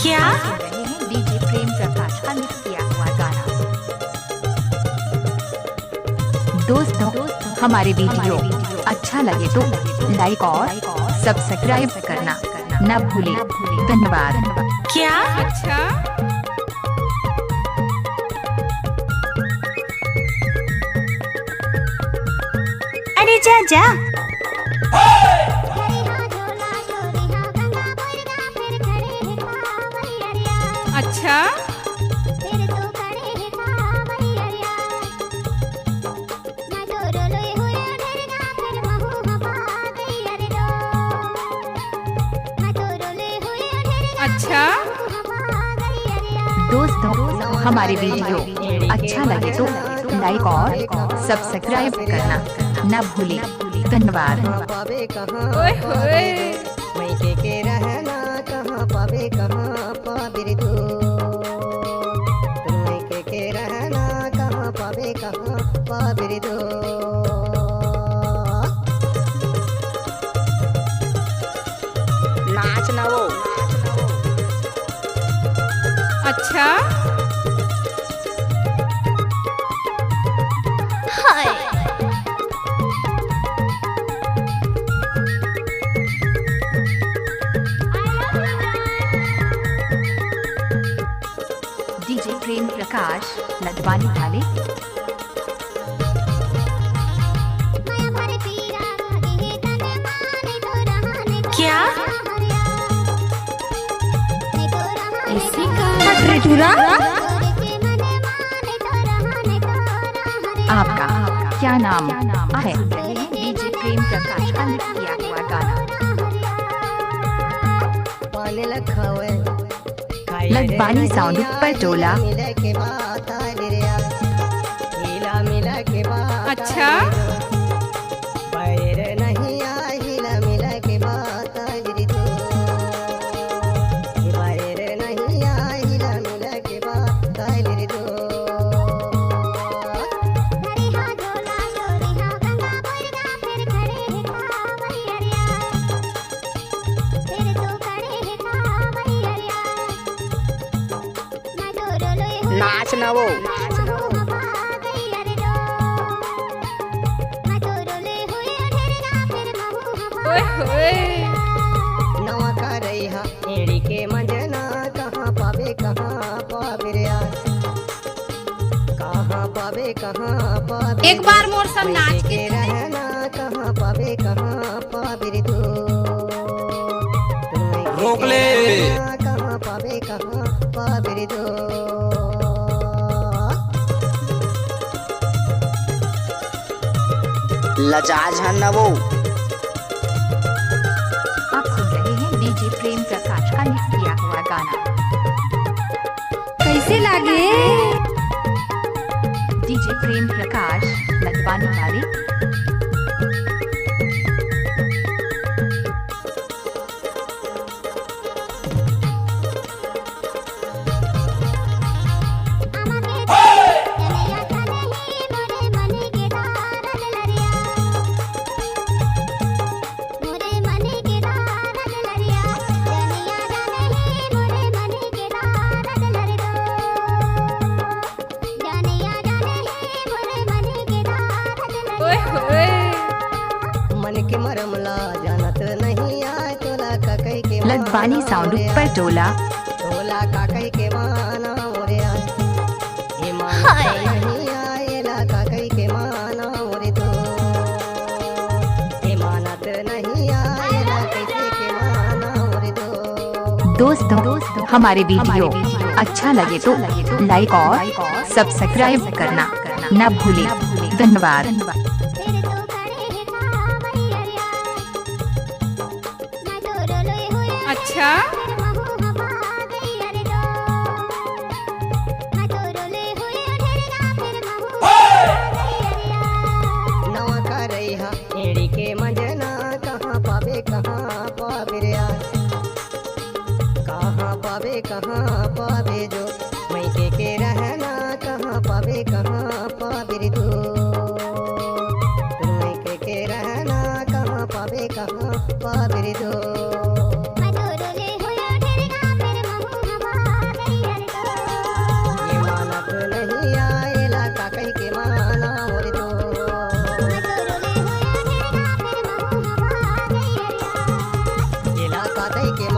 क्या सुन रहे हैं डीजे प्रेम प्रकाश का मिक्स किया हुआ गाना। दोस्तों हमारे वीडियो अच्छा लगे तो लाइक और सब्सक्राइब करना न भूलें। धन्यवाद। क्या अच्छा अरे जा जा। अच्छा अच्छा दोस्तों हमारे वीडियो अच्छा लगे तो लाइक और सब्सक्राइब करना न भूलें। धन्यवाद। पावे कहाँ ओए होए मैं के रहना कहाँ पावे कहाँ पाबिर दो मैं के रहना कहाँ पावे कहाँ पाबिर दो नाच ना वो अच्छा हाय डीजे प्रेम प्रकाश लदवानी वाले। क्या इसी का हटरेटूरा आपका क्या नाम है? डीजे प्रेम प्रकाश का मिक्स किया हुआ गाना। पाने लखावे लदवानी साउंड पर टोला। मिला के बात आलिया हिला मिला के बात अच्छा पैर नहीं आहिला मिला के बात आलिरी तो पैर नहीं आहिला मिला के बात आलिरी तो नाच ना वो ओए होए नवा का रही हा एड़ी के मंजना कहाँ पावे कहाँ पाबिरिया कहाँ पावे कहाँ पावे एक बार मोर सब नाच के रहना कहाँ पावे कहाँ पाबिर दो रोक ले। कहाँ पावे कहाँ पाबिर दो लजाज है ना वो आप सुन रहे हैं डीजे प्रेम प्रकाश का मिक्स किया हुआ गाना। कैसे लागे डीजे प्रेम प्रकाश लदवानी वाले। ओए होए मन के मरमला जानत नहीं आए तोला का कई के लदवानी साउंड पर टोला। तोला का कई के माना मोरे आए ये माना हाय। नहीं आए ला का कई के माना मोरे तो ये मानत नहीं आए ला कैसे के माना मोरे तो दोस्तों हमारे वीडियो अच्छा लगे तो लाइक और सब्सक्राइब करना न भूलें। धन्यवाद। अच्छा नवा का रही हा एड़ी के मंजना कहाँ पावे कहाँ पाबिरिया कहाँ पावे कहाँ पावे जो मैं के रहना कहाँ पावे कहाँ पाबिर दो मैं के रहना कहाँ पावे कहाँ पाबिर दो माई के